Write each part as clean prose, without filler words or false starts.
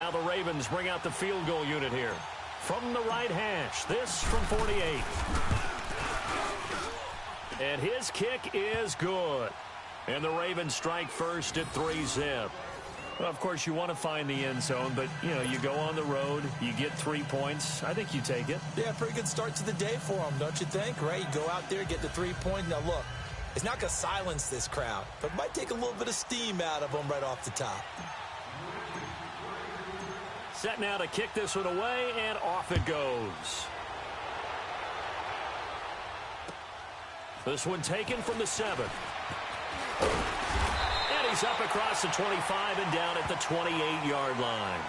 Now the Ravens bring out the field goal unit here. From the right hash, this from 48. And his kick is good. And the Ravens strike first at 3-zip. Well, of course, you want to find the end zone, but, you know, you go on the road, you get 3 points. I think you take it. Yeah, pretty good start to the day for them, don't you think? Right? You go out there, get the 3 points. Now, look, it's not going to silence this crowd, but it might take a little bit of steam out of them right off the top. Set now to kick this one away, and off it goes. This one taken from the 7. And he's up across the 25 and down at the 28-yard line.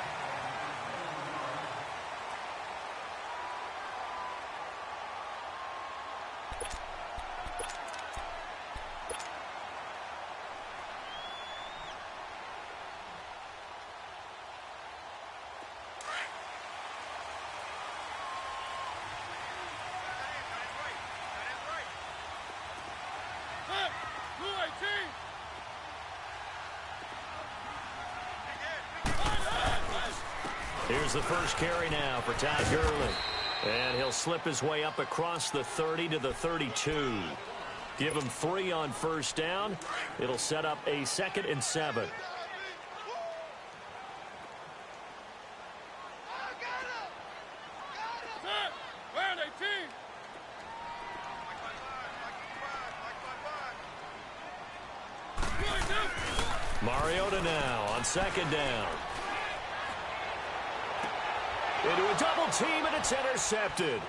Here's the first carry now for Todd Gurley. And he'll slip his way up across the 30 to the 32. Give him 3 on first down. It'll set up a 2nd and 7. Mariota now on 2nd down. Into a double team, and it's intercepted.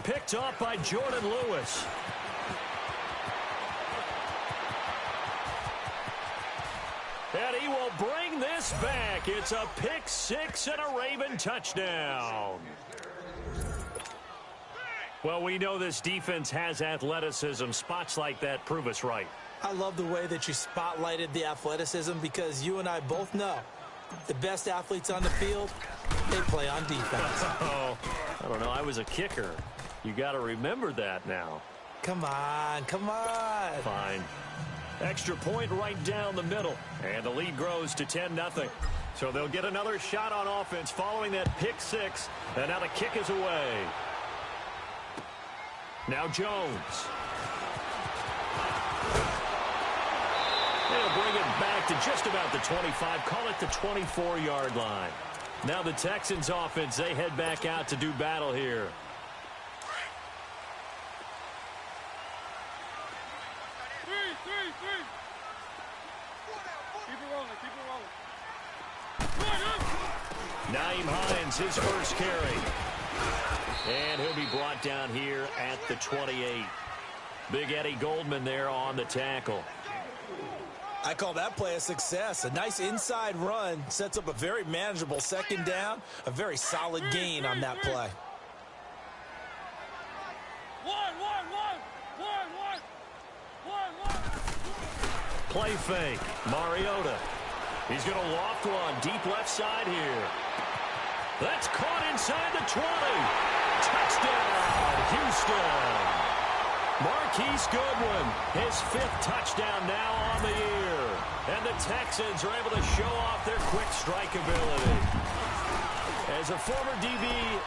Picked off by Jordan Lewis. And he will bring this back. It's a pick 6 and a Raven touchdown. Well, we know this defense has athleticism. Spots like that prove us right. I love the way that you spotlighted the athleticism because you and I both know the best athletes on the field, they play on defense. Oh, I don't know. I was a kicker. You got to remember that now. Come on, come on. Fine. Extra point right down the middle. And the lead grows to 10-0. So they'll get another shot on offense following that pick 6. And now the kick is away. Now Jones. They'll bring it back to just about the 25. Call it the 24-yard line. Now the Texans offense, they head back out to do battle here. Nyheim Hines, his first carry. And he'll be brought down here at the 28. Big Eddie Goldman there on the tackle. I call that play a success. A nice inside run sets up a very manageable 2nd down. A very solid gain on that play. Play fake. Mariota. He's going to loft one deep left side here. That's caught inside the 20. Touchdown, Houston. Marquise Goodwin, his 5th touchdown now on the year. And the Texans are able to show off their quick strike ability. As a former DB,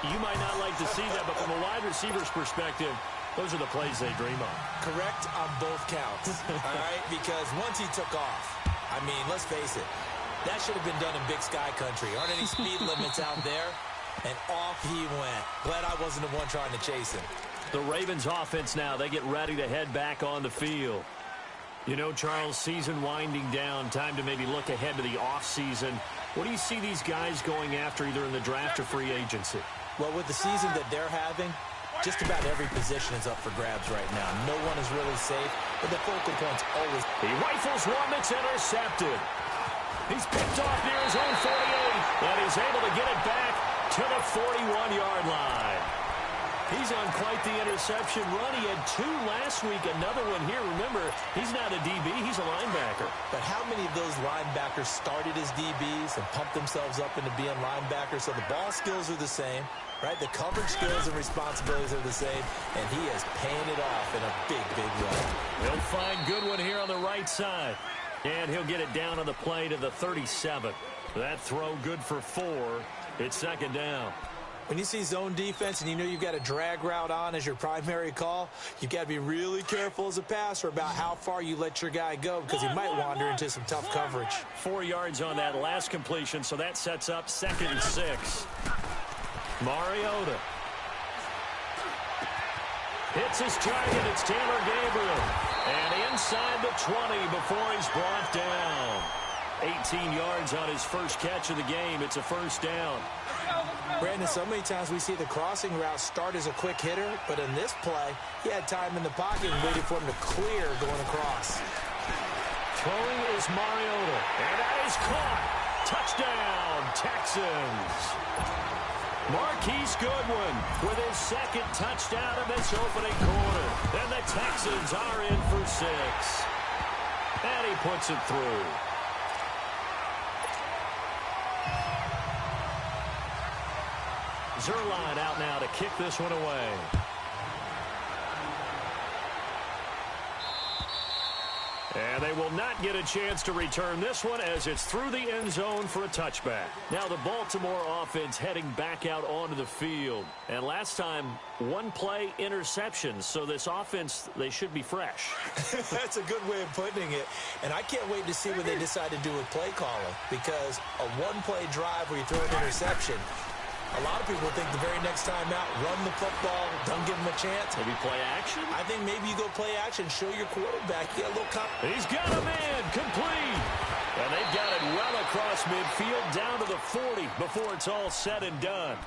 you might not like to see that, but from a wide receiver's perspective, those are the plays they dream of. Correct on both counts, all right? Because once he took off, I mean, let's face it, that should have been done in Big Sky Country. Aren't any speed limits out there? And off he went. Glad I wasn't the one trying to chase him. The Ravens offense now, they get ready to head back on the field. You know, Charles, season winding down, time to maybe look ahead to the offseason. What do you see these guys going after either in the draft or free agency? Well, with the season that they're having, just about every position is up for grabs right now. No one is really safe, but the focal point's always... He rifles one that's intercepted. He's picked off near his own 48, and he's able to get it back to the 41-yard line. He's on quite the interception run. He had 2 last week, another one here. Remember, he's not a DB, he's a linebacker. But how many of those linebackers started as DBs and pumped themselves up into being linebackers? So the ball skills are the same, right? The coverage skills and responsibilities are the same, and he is paying it off in a big, big way. He'll find Goodwin here on the right side, and he'll get it down on the play to the 37. That throw good for 4. It's second down. When you see zone defense and you know you've got a drag route on as your primary call, you've got to be really careful as a passer about how far you let your guy go because he might wander into some tough coverage. 4 yards on that last completion, so that sets up 2nd and 6. Mariota hits his target. It's Taylor Gabriel. And inside the 20 before he's brought down. 18 yards on his first catch of the game. It's a first down. Brandon, so many times we see the crossing route start as a quick hitter, but in this play, he had time in the pocket and waited for him to clear going across. Throwing is Mariota, and that is caught. Touchdown, Texans. Marquise Goodwin with his 2nd touchdown of this opening quarter. And the Texans are in for 6. And he puts it through. Zerline out now to kick this one away. And they will not get a chance to return this one as it's through the end zone for a touchback. Now the Baltimore offense heading back out onto the field. And last time, 1 play interception. So this offense, they should be fresh. That's a good way of putting it. And I can't wait to see what they decide to do with play calling. Because a 1-play drive where you throw an interception, a lot of people think the very next time out, run the football, don't give him a chance. Maybe play action? I think maybe you go play action, show your quarterback. Get a little He's got a man, complete. And they've got it well across midfield, down to the 40 before it's all said and done.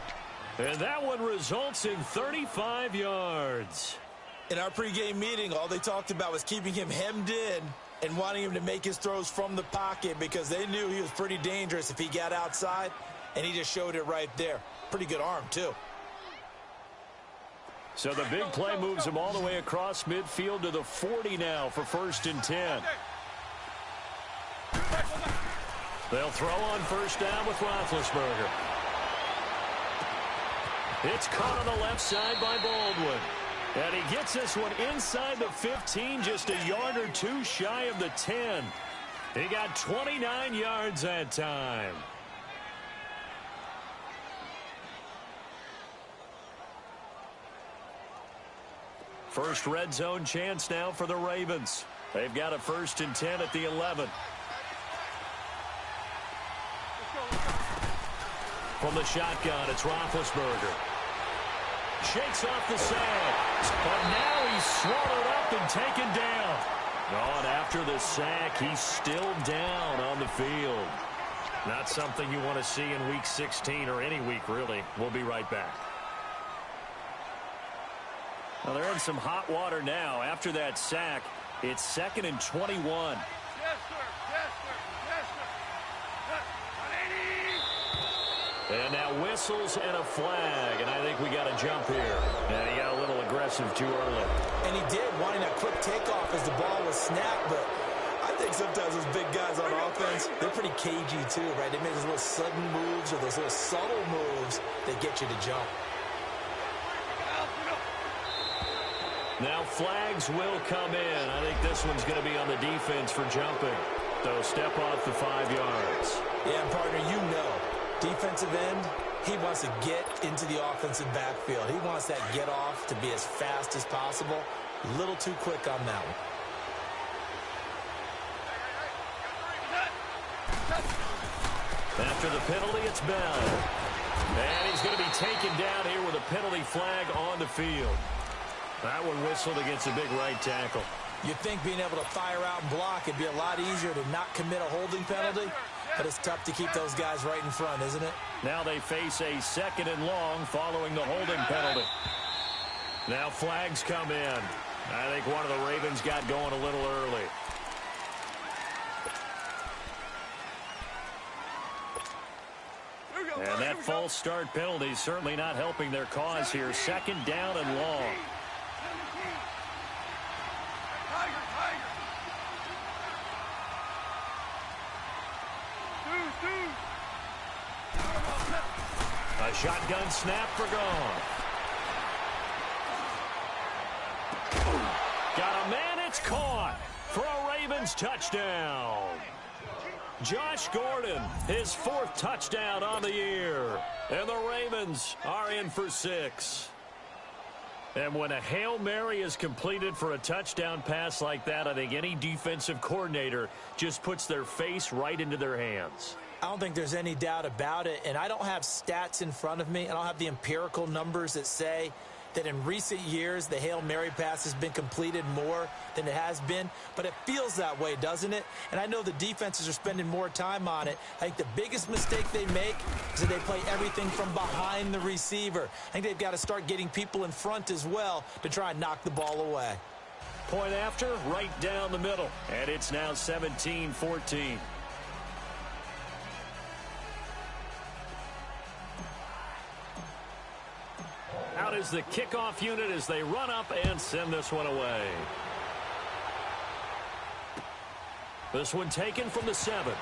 And that one results in 35 yards. In our pregame meeting, all they talked about was keeping him hemmed in and wanting him to make his throws from the pocket because they knew he was pretty dangerous if he got outside. And he just showed it right there. Pretty good arm, too. So the big play moves him all the way across midfield to the 40 now for 1st and 10. They'll throw on first down with Roethlisberger. It's caught on the left side by Baldwin. And he gets this one inside the 15, just a yard or 2 shy of the 10. He got 29 yards that time. First red zone chance now for the Ravens. They've got a 1st and 10 at the 11. From the shotgun, it's Roethlisberger. Shakes off the sack. But now he's swallowed up and taken down. And after the sack, he's still down on the field. Not something you want to see in Week 16 or any week, really. We'll be right back. Well, they're in some hot water now. After that sack, it's 2nd and 21. Yes, sir. Yes, sir. Yes, sir. And now whistles and a flag, and I think we got a jump here. And he got a little aggressive too early. And he did, wanting that quick takeoff as the ball was snapped, but I think sometimes those big guys on offense, they're pretty cagey too, right? They make those little sudden moves or those little subtle moves that get you to jump. Now flags will come in. I think this one's going to be on the defense for jumping. So step off the 5 yards. Yeah, partner, you know, defensive end, he wants to get into the offensive backfield. He wants that get off to be as fast as possible. A little too quick on that one. After the penalty, it's Bell. And he's going to be taken down here with a penalty flag on the field. That one whistled against a big right tackle. You'd think being able to fire out and block would be a lot easier to not commit a holding penalty, but it's tough to keep those guys right in front, isn't it? Now they face a 2nd and long following the holding penalty. Now flags come in. I think one of the Ravens got going a little early. And that false start penalty is certainly not helping their cause here. 2nd down and long. A shotgun snap for gone. Got a man, it's caught for a Ravens touchdown. Josh Gordon, his 4th touchdown on the year. And the Ravens are in for 6. And when a Hail Mary is completed for a touchdown pass like that, I think any defensive coordinator just puts their face right into their hands. I don't think there's any doubt about it, and I don't have stats in front of me. I don't have the empirical numbers that say that in recent years the Hail Mary pass has been completed more than it has been, but it feels that way, doesn't it? And I know the defenses are spending more time on it. I think the biggest mistake they make is that they play everything from behind the receiver. I think they've got to start getting people in front as well to try and knock the ball away. Point after, right down the middle, and it's now 17-14. Out is the kickoff unit as they run up and send this one away. This one taken from the 7.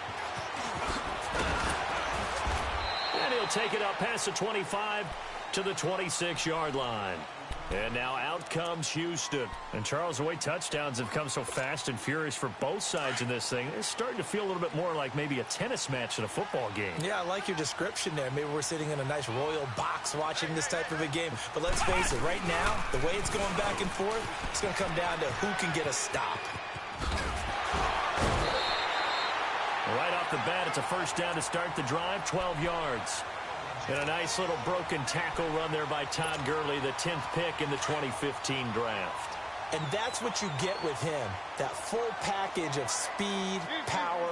And he'll take it up past the 25 to the 26-yard line. And now out comes Houston. And Charles, the way touchdowns have come so fast and furious for both sides in this thing, it's starting to feel a little bit more like maybe a tennis match in a football game. Yeah, I like your description there. Maybe we're sitting in a nice royal box watching this type of a game. But let's face it, right now, the way it's going back and forth, it's going to come down to who can get a stop. Right off the bat, it's a first down to start the drive, 12 yards. And a nice little broken tackle run there by Todd Gurley, the 10th pick in the 2015 draft. And that's what you get with him, that full package of speed, power,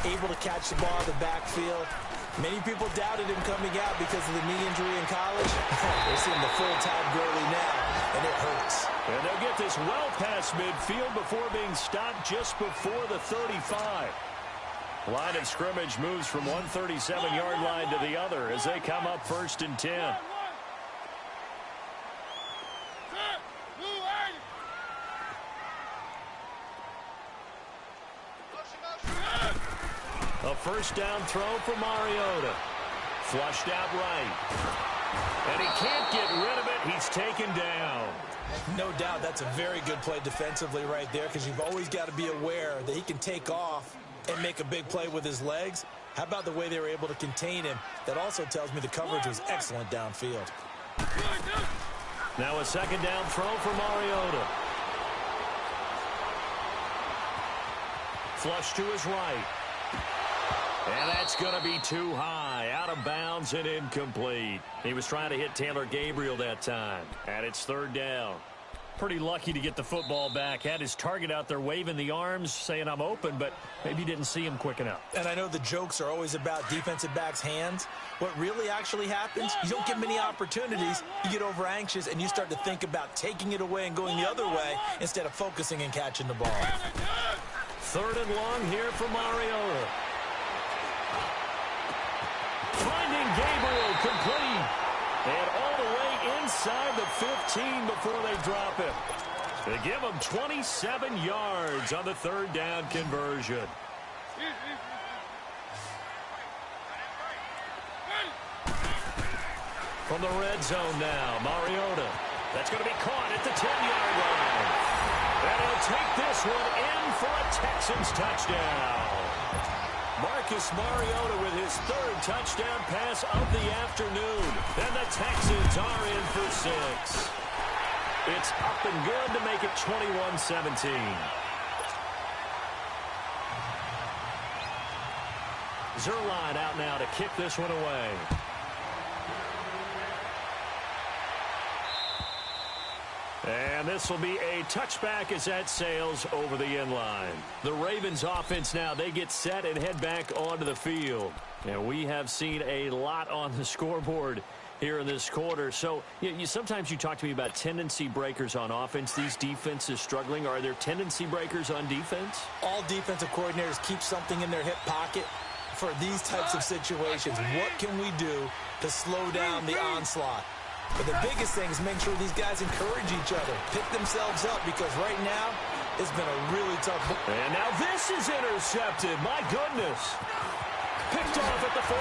able to catch the ball in the backfield. Many people doubted him coming out because of the knee injury in college. They're seeing the full Todd Gurley now, and it hurts. And they'll get this well past midfield before being stopped just before the 35. Line of scrimmage moves from one 37-yard line to the other as they come up 1st and 10. A first down throw for Mariota. Flushed out right. And he can't get rid of it. He's taken down. No doubt that's a very good play defensively right there, because you've always got to be aware that he can take off and make a big play with his legs. How about the way they were able to contain him? That also tells me the coverage was excellent downfield. Now a second down throw for Mariota. Flush to his right. And that's going to be too high. Out of bounds and incomplete. He was trying to hit Taylor Gabriel that time. And it's 3rd down. Pretty lucky to get the football back. Had his target out there waving the arms, saying I'm open, but maybe didn't see him quick enough. And I know the jokes are always about defensive backs' hands. What really actually happens, you don't get many opportunities. You get over anxious, and you start to think about taking it away and going the other way instead of focusing and catching the ball. 3rd and long here for Mariota. Finding Gabriel complete. And all the way inside the 15 before they drop it. They give him 27 yards on the 3rd down conversion. From the red zone now, Mariota. That's going to be caught at the 10-yard line. And he'll take this one in for a Texans touchdown. Marcus Mariota with his 3rd touchdown pass of the afternoon. And the Texans are in for 6. It's up and good to make it 21-17. Zerline out now to kick this one away. And this will be a touchback as that sails over the end line. The Ravens offense now, they get set and head back onto the field. And we have seen a lot on the scoreboard here in this quarter. So sometimes you talk to me about tendency breakers on offense. These defenses struggling. Are there tendency breakers on defense? All defensive coordinators keep something in their hip pocket for these types of situations. What can we do to slow down the onslaught? But the biggest thing is make sure these guys encourage each other, pick themselves up, because right now it's been a really tough. And now this is intercepted. My goodness. Picked off at the 45.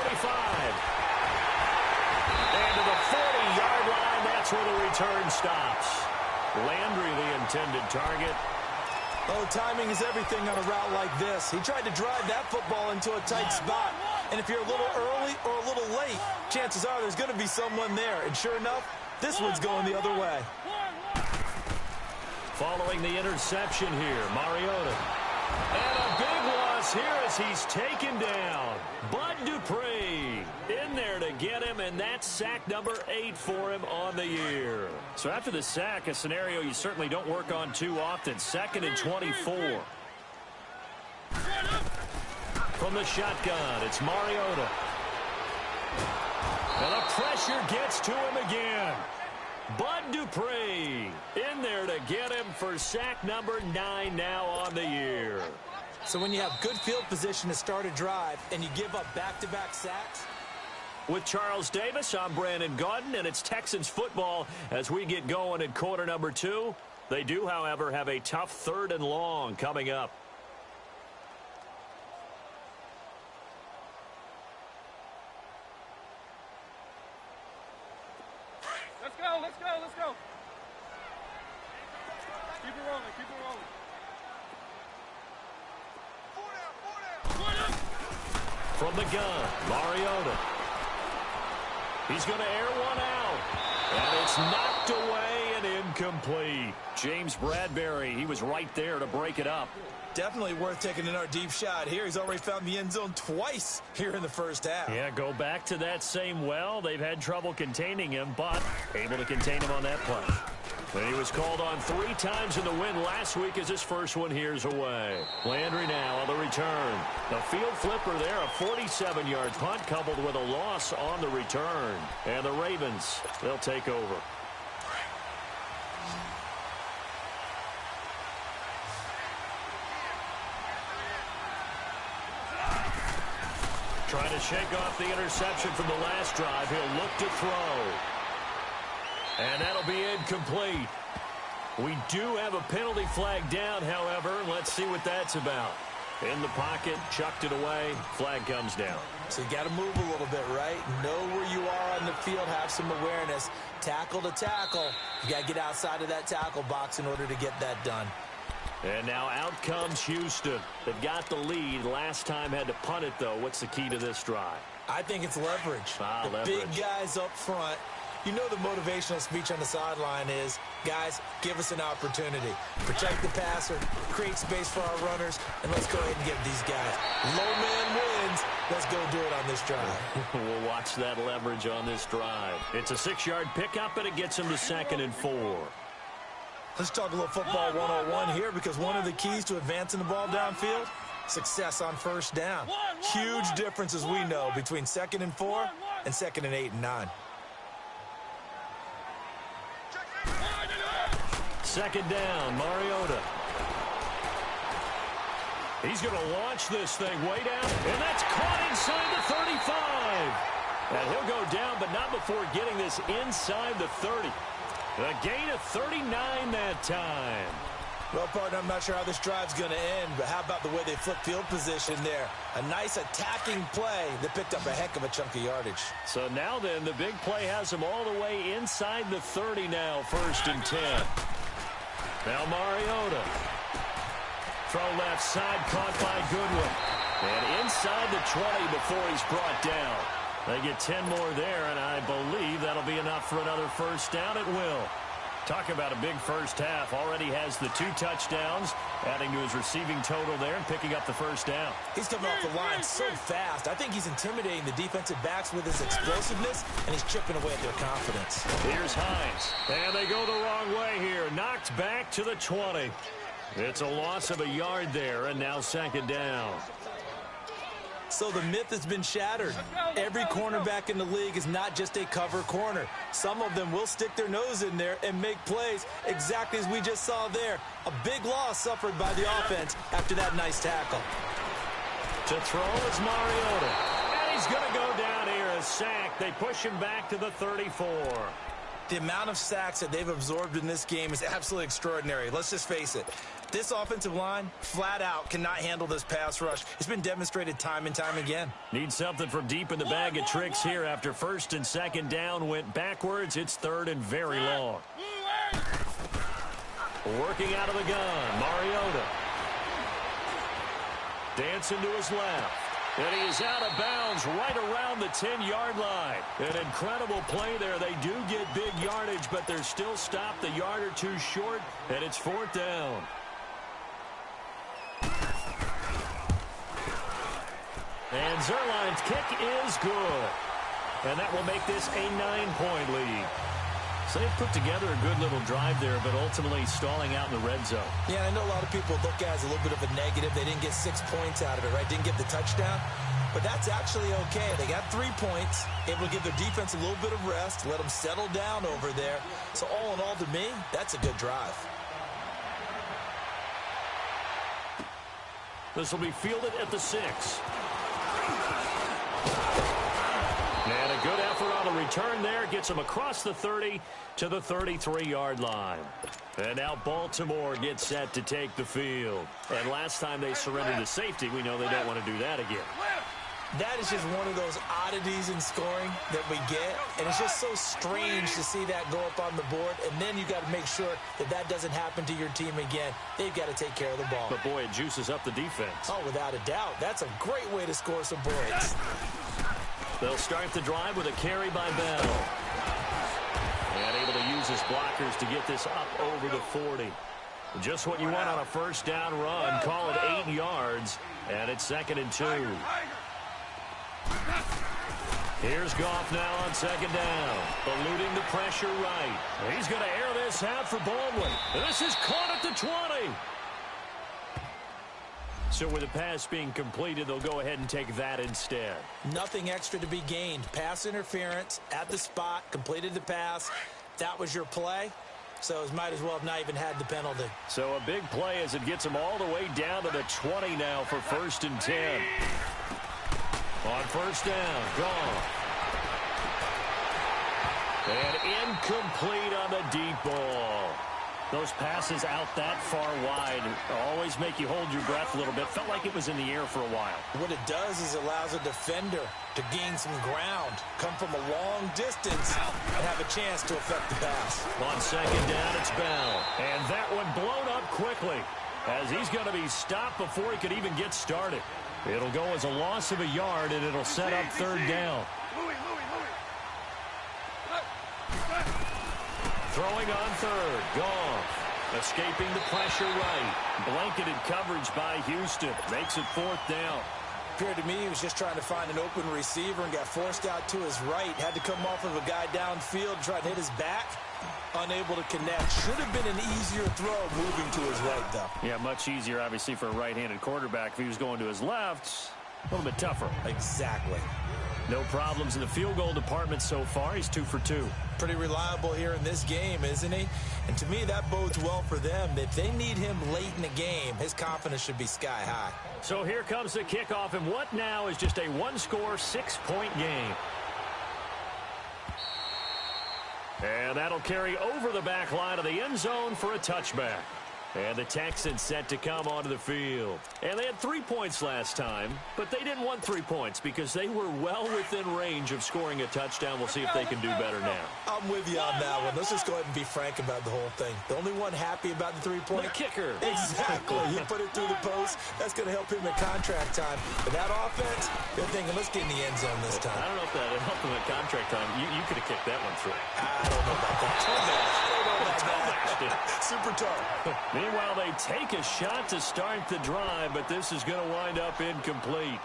And to the 40-yard line, that's where the return stops. Landry, the intended target. Oh, timing is everything on a route like this. He tried to drive that football into a tight spot. And if you're a little early or a little late, chances are there's going to be someone there. And sure enough, this one's going the other way. Following the interception here, Mariota. And a big loss here as he's taken down. Bud Dupree in there to get him, and that's sack number 8 for him on the year. So after the sack, a scenario you certainly don't work on too often. 2nd and 24. From the shotgun, it's Mariota. And the pressure gets to him again. Bud Dupree in there to get him for sack number 9 now on the year. So when you have good field position to start a drive and you give up back-to-back sacks. With Charles Davis, I'm Brandon Gaudin, and it's Texans football as we get going in quarter number 2. They do, however, have a tough 3rd and long coming up. Let's go, let's go, let's go. Keep it rolling, keep it rolling. From the gun, Mariota. He's going to air one out. And it's knocked away and incomplete. James Bradbury, he was right there to break it up. Definitely worth taking in our deep shot here. He's already found the end zone twice here in the first half. Yeah, go back to that same well. They've had trouble containing him, but able to contain him on that play. And he was called on 3 times in the win last week as his first one here's away. Landry now on the return. The field flipper there, a 47-yard punt coupled with a loss on the return. And the Ravens, they'll take over. Trying to shake off the interception from the last drive. He'll look to throw. And that'll be incomplete. We do have a penalty flag down, however. Let's see what that's about. In the pocket, chucked it away. Flag comes down. So you got to move a little bit, right? Know where you are on the field. Have some awareness. Tackle to tackle. You got to get outside of that tackle box in order to get that done. And now out comes Houston. They've got the lead. Last time had to punt it, though. What's the key to this drive? I think it's leverage. Leverage. Big guys up front. You know the motivational speech on the sideline is, guys, give us an opportunity. Protect the passer, create space for our runners, and let's go ahead and get these guys. Low man wins. Let's go do it on this drive. We'll watch that leverage on this drive. It's a 6-yard pickup, and it gets him to 2nd and 4. Let's talk a little football 101 here, because one of the keys to advancing the ball downfield, success on first down. Huge difference, as we know, between 2nd and 4 and 2nd and 8 and 9. 2nd down, Mariota. He's going to launch this thing way down, and that's caught inside the 35. And he'll go down, but not before getting this inside the 30. A gain of 39 that time. Well, partner, I'm not sure how this drive's going to end, but how about the way they flip field position there? A nice attacking play that picked up a heck of a chunk of yardage. So now then, the big play has him all the way inside the 30 now, 1st and 10. Now Mariota. Throw left side, caught by Goodwin. And inside the 20 before he's brought down. They get 10 more there, and I believe that'll be enough for another first down. It will. Talk about a big first half. Already has the 2 touchdowns, adding to his receiving total there and picking up the first down. He's coming off the line so fast. I think he's intimidating the defensive backs with his explosiveness, and he's chipping away at their confidence. Here's Hines. And they go the wrong way here. Knocked back to the 20. It's a loss of a yard there, and now 2nd down. So the myth has been shattered. Every cornerback in the league is not just a cover corner. Some of them will stick their nose in there and make plays exactly as we just saw there. A big loss suffered by the offense after that nice tackle. To throw is Mariota. And he's going to go down here, a sack. They push him back to the 34. The amount of sacks that they've absorbed in this game is absolutely extraordinary. Let's just face it. This offensive line, flat out, cannot handle this pass rush. It's been demonstrated time and time again. Need something from deep in the bag of tricks here after 1st and 2nd down. Went backwards. It's 3rd and very long. Working out of the gun, Mariota. Dancing to his left. And he is out of bounds right around the 10-yard line. An incredible play there. They do get big yardage, but they're still stopped a yard or two short, and it's 4th down. And Zerline's kick is good. And that will make this a 9-point lead. So they've put together a good little drive there, but ultimately stalling out in the red zone. Yeah, I know a lot of people look at it as a little bit of a negative. They didn't get 6 points out of it, right? Didn't get the touchdown. But that's actually okay. They got 3 points, able to give their defense a little bit of rest, let them settle down over there. So all in all, to me, that's a good drive. This will be fielded at the 6. And a good effort on the return there. Gets him across the 30 to the 33-yard line. And now Baltimore gets set to take the field. And last time they surrendered to safety, we know they don't want to do that again. That is just one of those oddities in scoring that we get. And it's just so strange to see that go up on the board. And then you got to make sure that that doesn't happen to your team again. They've got to take care of the ball. But, boy, it juices up the defense. Oh, without a doubt. That's a great way to score some points. They'll start the drive with a carry by Bell. And able to use his blockers to get this up over the 40. Just what you want on a first down run. Call it 8 yards. And it's 2nd and 2. Here's Goff now on 2nd down. Eluding the pressure right. He's going to air this out for Baldwin. This is caught at the 20. So with the pass being completed, they'll go ahead and take that instead. Nothing extra to be gained. Pass interference at the spot, completed the pass. That was your play. So it might as well have not even had the penalty. So a big play as it gets them all the way down to the 20 now for 1st and 10. On 1st down, Goff. And incomplete on the deep ball. Those passes out that far wide always make you hold your breath a little bit. Felt like it was in the air for a while. What it does is it allows a defender to gain some ground, come from a long distance, and have a chance to affect the pass. On 2nd down, it's Bell. And that one blown up quickly as he's going to be stopped before he could even get started. It'll go as a loss of a yard, and it'll set up 3rd down. Throwing on 3rd, Goff. Escaping the pressure right. Blanketed coverage by Houston. Makes it 4th down. Appeared to me he was just trying to find an open receiver and got forced out to his right. Had to come off of a guy downfield, try to hit his back. Unable to connect. Should have been an easier throw moving to his right, though. Yeah, much easier, obviously, for a right-handed quarterback. If he was going to his left, a little bit tougher. Exactly. No problems in the field goal department so far. He's 2 for 2. Pretty reliable here in this game, isn't he? And to me, that bodes well for them. If they need him late in the game, his confidence should be sky high. So here comes the kickoff, and what now is just a 1-score, 6-point game. And that'll carry over the back line of the end zone for a touchback. And the Texans set to come onto the field. And they had 3 points last time, but they didn't want 3 points because they were well within range of scoring a touchdown. We'll see if they can do better now. I'm with you on that one. Let's just go ahead and be frank about the whole thing. The only one happy about the 3-point? The kicker. Exactly. He put it through the post. That's going to help him in contract time. But that offense, they're thinking, let's get in the end zone this time. I don't know if that helped him in contract time. You could have kicked that one through. I don't know about that. Super tough. Meanwhile, they take a shot to start the drive, but this is going to wind up incomplete.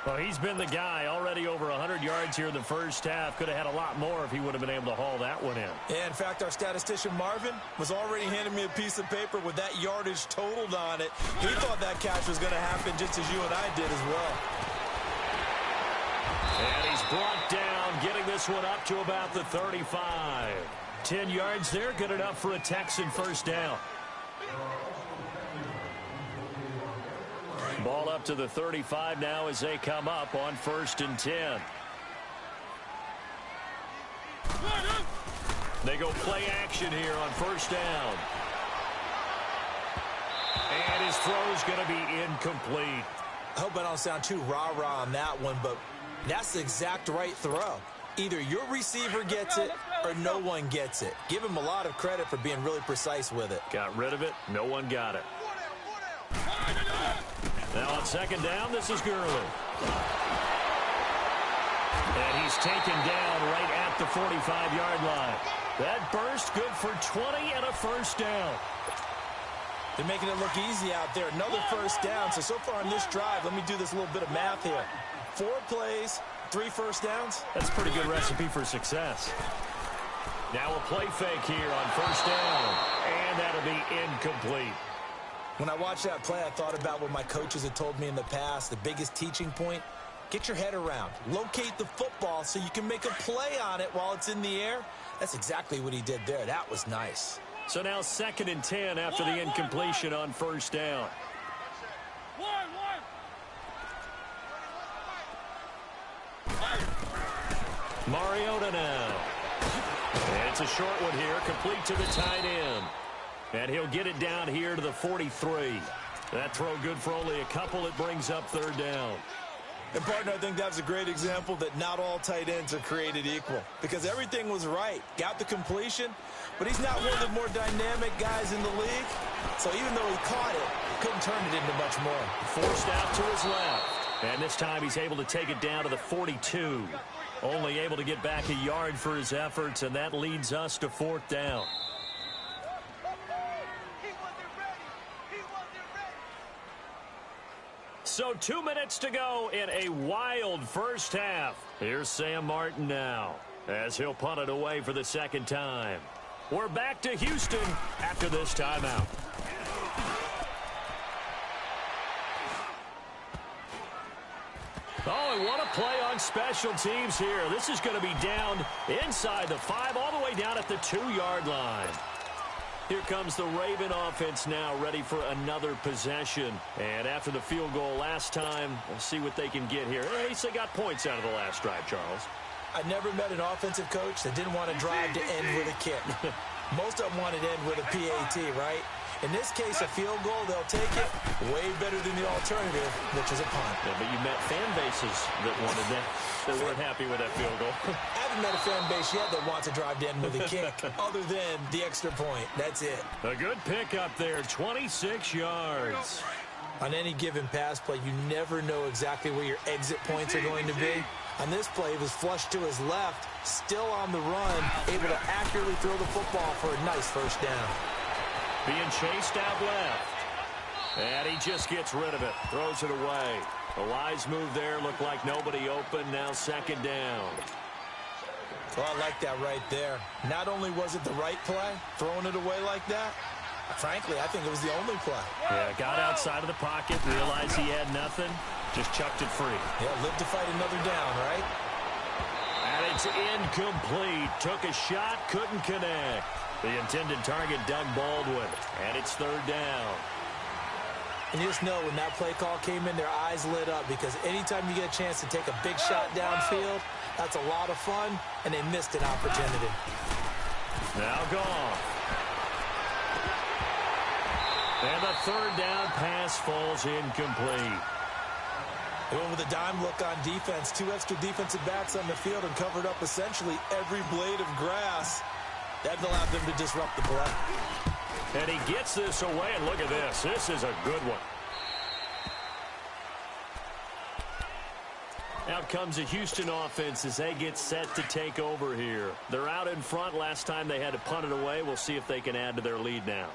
Well, he's been the guy already over 100 yards here in the first half. Could have had a lot more if he would have been able to haul that one in. Yeah, in fact, our statistician Marvin was already handing me a piece of paper with that yardage totaled on it. He thought that catch was going to happen just as you and I did as well. And he's brought down, getting this one up to about the 35. 10 yards there, good enough for a Texan first down. Ball up to the 35 now as they come up on 1st and 10. They go play action here on 1st down. And his throw's going to be incomplete. I hope I don't sound too rah-rah on that one, but that's the exact right throw. Either your receiver gets it or no one gets it. Give him a lot of credit for being really precise with it. Got rid of it. No one got it. Now on second down, this is Gurley. And he's taken down right at the 45-yard line. That burst good for 20 and a first down. They're making it look easy out there. Another first down. So far on this drive, let me do this little bit of math here. 4 plays, 3 first downs. That's a pretty good recipe for success. Now a play fake here on first down. And that'll be incomplete. When I watched that play, I thought about what my coaches had told me in the past. The biggest teaching point, get your head around. Locate the football so you can make a play on it while it's in the air. That's exactly what he did there. That was nice. So now 2nd and 10 after the incompletion on first down. Mariota now. And it's a short one here, complete to the tight end. And he'll get it down here to the 43. That throw good for only a couple. It brings up 3rd down. And, partner, I think that's a great example that not all tight ends are created equal. Because everything was right. Got the completion, but he's not one of the more dynamic guys in the league. So even though he caught it, couldn't turn it into much more. Forced out to his left. And this time he's able to take it down to the 42. Only able to get back a yard for his efforts, and that leads us to 4th down. So 2 minutes to go in a wild first half. Here's Sam Martin now as he'll punt it away for the 2nd time. We're back to Houston after this timeout. Oh, and what a play on special teams here. This is going to be down inside the 5, all the way down at the 2-yard line. Here comes the Raven offense now, ready for another possession. And after the field goal last time, we'll see what they can get here. At least they got points out of the last drive, Charles. I never met an offensive coach that didn't want to drive to end with a kick. Most of them wanted to end with a PAT, right? In this case, a field goal, they'll take it way better than the alternative, which is a punt. Yeah, but you met fan bases that wanted that. They weren't happy with that field goal. I haven't met a fan base yet that wants to drive to end with a kick, other than the extra point. That's it. A good pick up there, 26 yards. On any given pass play, you never know exactly where your exit points are going to be. On this play, he was flushed to his left, still on the run, able to accurately throw the football for a nice first down. Being chased out left. And he just gets rid of it. Throws it away. A wise move there. Looked like nobody open. Now 2nd down. Well, I like that right there. Not only was it the right play, throwing it away like that, frankly, I think it was the only play. Yeah, got outside of the pocket, realized he had nothing, just chucked it free. Yeah, lived to fight another down, right? And it's incomplete. Took a shot, couldn't connect. The intended target, Doug Baldwin. And it's 3rd down. And you just know when that play call came in, their eyes lit up, because anytime you get a chance to take a big shot downfield, that's a lot of fun, and they missed an opportunity. Now gone. And the 3rd down pass falls incomplete. They went with a dime look on defense. 2 extra defensive backs on the field and covered up essentially every blade of grass. That allowed them to disrupt the play. And he gets this away, and look at this. This is a good one. Out comes the Houston offense as they get set to take over here. They're out in front. Last time they had to punt it away. We'll see if they can add to their lead now.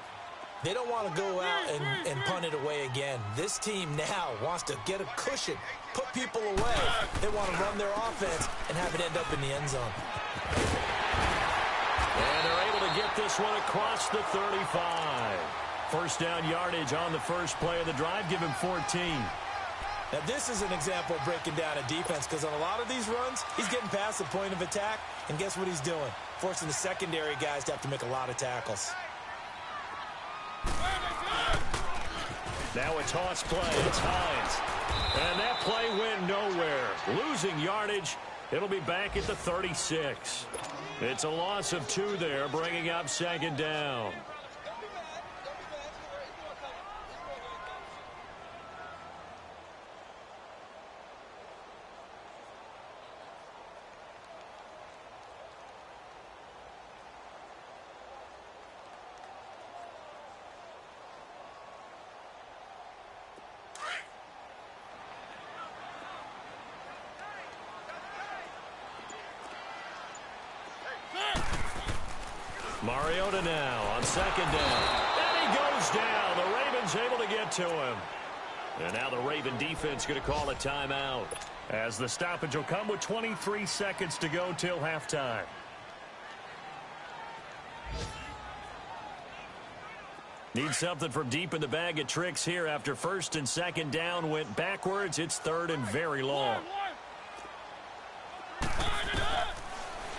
They don't want to go out and punt it away again. This team now wants to get a cushion, put people away. They want to run their offense and have it end up in the end zone. And they're able to get this one across the 35. First down yardage on the first play of the drive. Give him 14. Now, this is an example of breaking down a defense, because on a lot of these runs, he's getting past the point of attack, and guess what he's doing? Forcing the secondary guys to have to make a lot of tackles. Now a toss play. It's Hines. And that play went nowhere. Losing yardage. It'll be back at the 36. It's a loss of 2 there, bringing up 2nd down. Mariota now on second down. And he goes down. The Ravens able to get to him. And now the Raven defense going to call a timeout, as the stoppage will come with 23 seconds to go till halftime. Need something from deep in the bag of tricks here after first and second down went backwards. It's third and very long.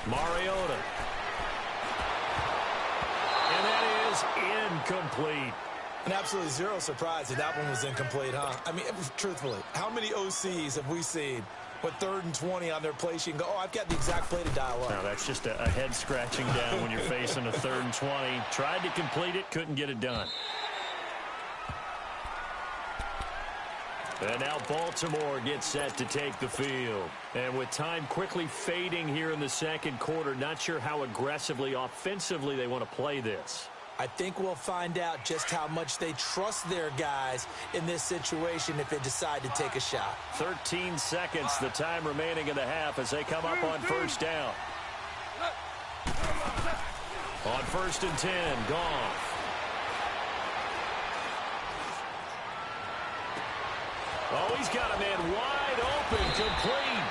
Mariota. And that is incomplete. And absolutely zero surprise that one was incomplete, huh? I mean, truthfully, how many OCs have we seen with 3rd and 20 on their play sheet and go, oh, I've got the exact play to dial up? Now, that's just a head scratching down when you're facing a 3rd and 20. Tried to complete it, couldn't get it done. And now Baltimore gets set to take the field. And with time quickly fading here in the second quarter, not sure how aggressively, offensively they want to play this. I think we'll find out just how much they trust their guys in this situation if they decide to take a shot. 13 seconds, the time remaining in the half as they come up on first down. On 1st and 10, Goff. Oh, he's got a man wide open, complete.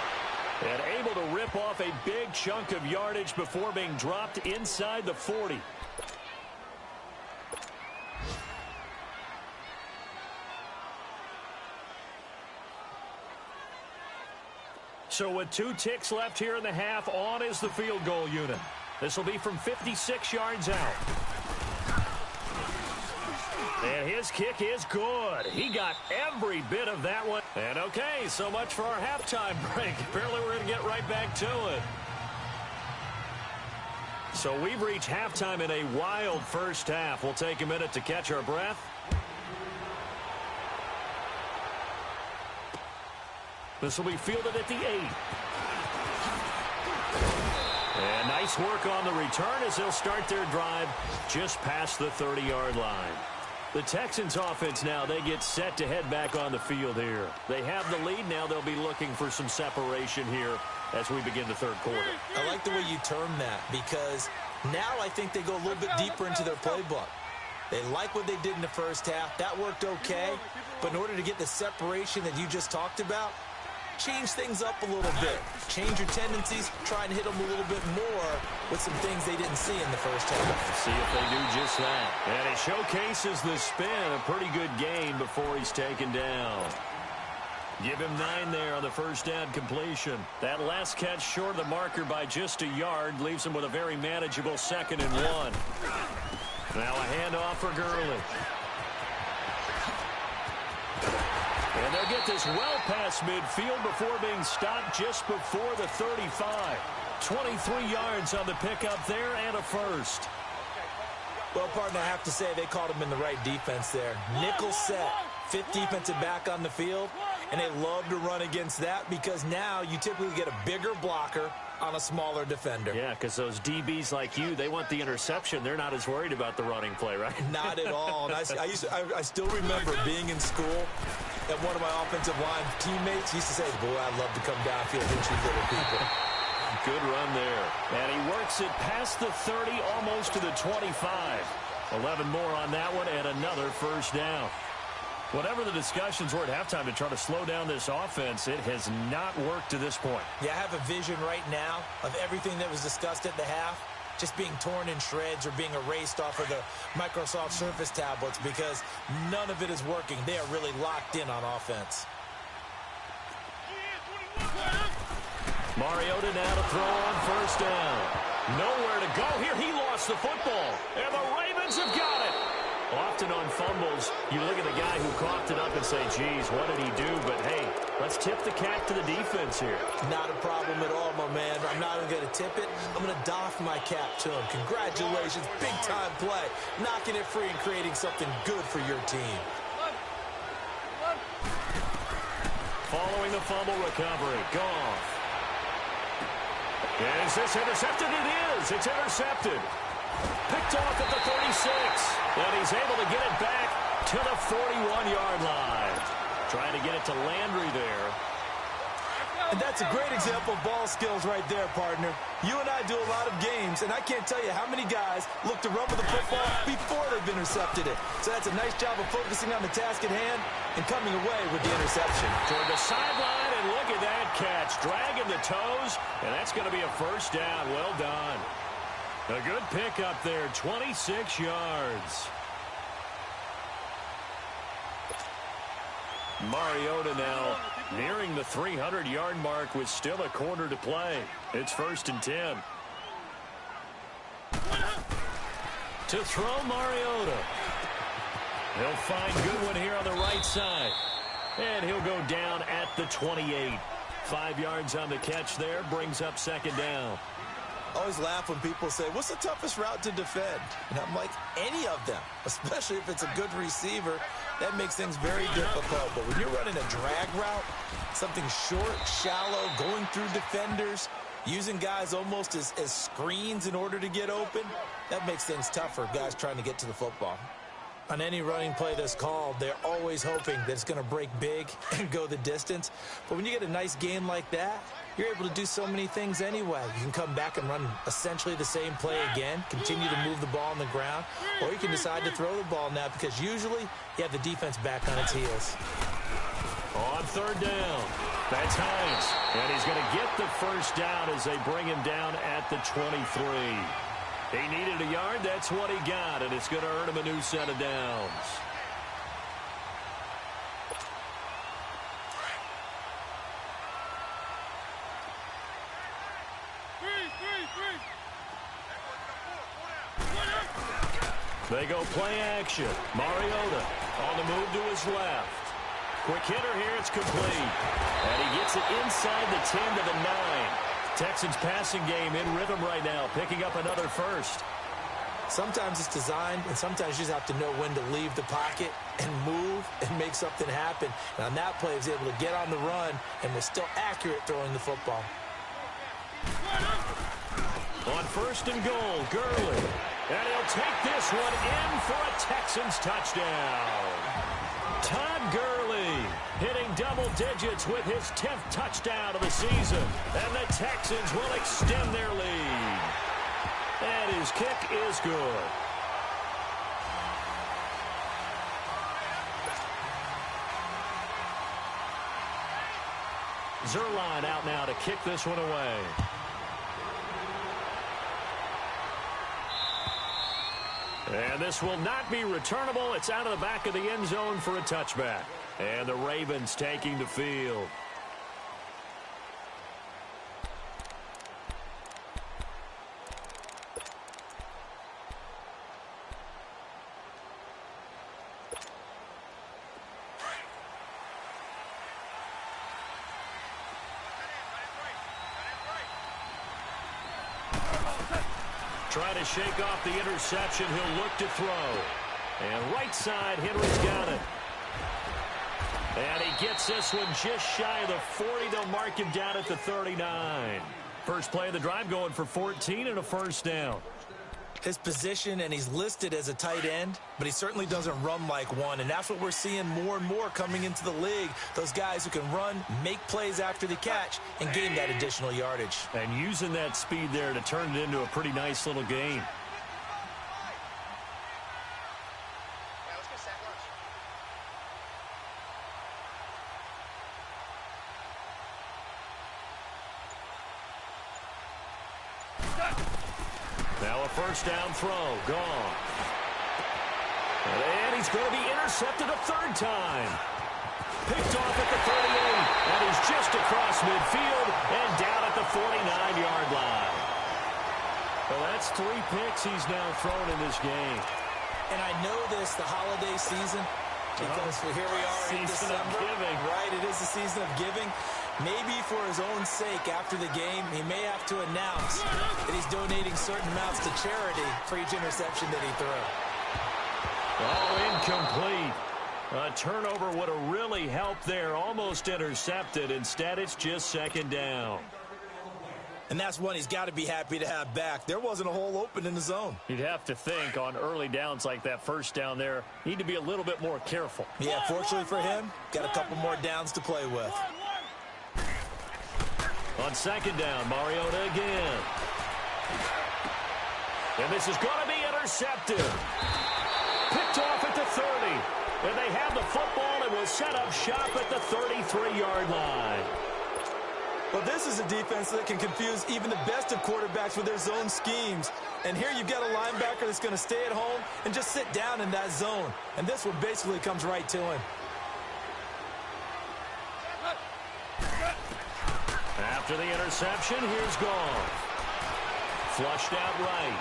And able to rip off a big chunk of yardage before being dropped inside the 40. So with 2 ticks left here in the half, on is the field goal unit. This will be from 56 yards out. And his kick is good. He got every bit of that one. And okay, so much for our halftime break. Apparently we're going to get right back to it. So we've reached halftime in a wild first half. We'll take a minute to catch our breath. This will be fielded at the 8. And nice work on the return as they'll start their drive just past the 30-yard line. The Texans offense now, they get set to head back on the field here. They have the lead now. They'll be looking for some separation here as we begin the third quarter. I like the way you term that because now I think they go a little bit deeper into their playbook. They like what they did in the first half. That worked okay. But in order to get the separation that you just talked about, change things up a little bit. Change your tendencies. Try and hit them a little bit more with some things they didn't see in the first half. See if they do just that. And he showcases the spin. A pretty good gain before he's taken down. Give him 9 there on the first down completion. That last catch short of the marker by just a yard leaves him with a very manageable 2nd and 1. Now a handoff for Gurley. And they'll get this well past midfield before being stopped just before the 35. 23 yards on the pickup there and a first. Well, partner, I have to say they caught him in the right defense there. Nickel set, 5th defensive back on the field, and they love to run against that because now you typically get a bigger blocker on a smaller defender. Yeah, because those DBs like you, they want the interception. They're not as worried about the running play, right? Not at all. And I still remember being in school, and one of my offensive line teammates used to say, boy, I'd love to come downfield and hit you little people. Good run there. And he works it past the 30, almost to the 25. 11 more on that one, and another first down. Whatever the discussions were at halftime to try to slow down this offense, it has not worked to this point. Yeah, I have a vision right now of everything that was discussed at the half just being torn in shreds or being erased off of the Microsoft Surface tablets because none of it is working. They are really locked in on offense. Mariota now to throw on first down. Nowhere to go here. He lost the football, and the Ravens have got it. Often on fumbles, you look at the guy who coughed it up and say, geez, what did he do? But, hey, let's tip the cap to the defense here. Not a problem at all, my man. I'm not even going to tip it. I'm going to doff my cap to him. Congratulations. Big-time play. Knocking it free and creating something good for your team. Following the fumble recovery, Goff. Is this intercepted? It is. It's intercepted. Picked off at the 36. And he's able to get it back to the 41-yard line. Trying to get it to Landry there. And that's a great example of ball skills right there, partner. You and I do a lot of games, and I can't tell you how many guys look to run with the football before they've intercepted it. So that's a nice job of focusing on the task at hand and coming away with the interception. Toward the sideline, and look at that catch. Dragging the toes, and that's going to be a first down. Well done. A good pickup there, 26 yards. Mariota now nearing the 300-yard mark with still a quarter to play. It's 1st and 10. To throw Mariota. He'll find Goodwin here on the right side. And he'll go down at the 28. 5 yards on the catch there, brings up 2nd down. Always laugh when people say, what's the toughest route to defend? And I'm like, any of them, especially if it's a good receiver. That makes things very difficult. But when you're running a drag route, something short, shallow, going through defenders, using guys almost as screens in order to get open, that makes things tough for guys trying to get to the football. On any running play that's called, they're always hoping that it's going to break big and go the distance. But when you get a nice game like that, you're able to do so many things anyway. You can come back and run essentially the same play again, continue to move the ball on the ground, or you can decide to throw the ball now because usually you have the defense back on its heels. On 3rd down, that's Hines. And he's going to get the first down as they bring him down at the 23. He needed a yard. That's what he got, and it's going to earn him a new set of downs. They go play action. Mariota on the move to his left. Quick hitter here. It's complete. And he gets it inside the 10 to the 9. Texans passing game in rhythm right now, picking up another first. Sometimes it's designed, and sometimes you just have to know when to leave the pocket and move and make something happen. And on that play, he was able to get on the run and was still accurate throwing the football. On 1st and goal, Gurley. And he'll take this one in for a Texans touchdown. Todd Gurley hitting double digits with his 10th touchdown of the season. And the Texans will extend their lead. And his kick is good. Zerline out now to kick this one away. And this will not be returnable. It's out of the back of the end zone for a touchback. And the Ravens taking the field. Trying to shake off the interception. He'll look to throw. And right side, Henry's got it. And he gets this one just shy of the 40. They'll mark him down at the 39. First play of the drive going for 14 and a first down. His position, and he's listed as a tight end, but he certainly doesn't run like one, and that's what we're seeing more and more coming into the league. Those guys who can run, make plays after the catch, and gain that additional yardage. And using that speed there to turn it into a pretty nice little game. Now a first down throw, gone. And he's going to be intercepted a 3rd time. Picked off at the 38, and he's just across midfield and down at the 49-yard line. Well, that's 3 picks he's now thrown in this game. And I know this, the holiday season, because here we are in December. Season of giving. Right, it is the season of giving. Maybe for his own sake after the game, he may have to announce that he's donating certain amounts to charity for each interception that he threw. Oh, incomplete. A turnover would have really helped there. Almost intercepted. Instead, it's just 2nd down. And that's one he's got to be happy to have back. There wasn't a hole open in the zone. You'd have to think on early downs like that first down there, need to be a little bit more careful. Yeah, fortunately for him, got a couple more downs to play with. On second down, Mariota again. And this is going to be intercepted. Picked off at the 30. And they have the football and will set up shop at the 33-yard line. Well, this is a defense that can confuse even the best of quarterbacks with their zone schemes. And here you've got a linebacker that's going to stay at home and just sit down in that zone. And this one basically comes right to him. After the interception, here's Goff. Flushed out right.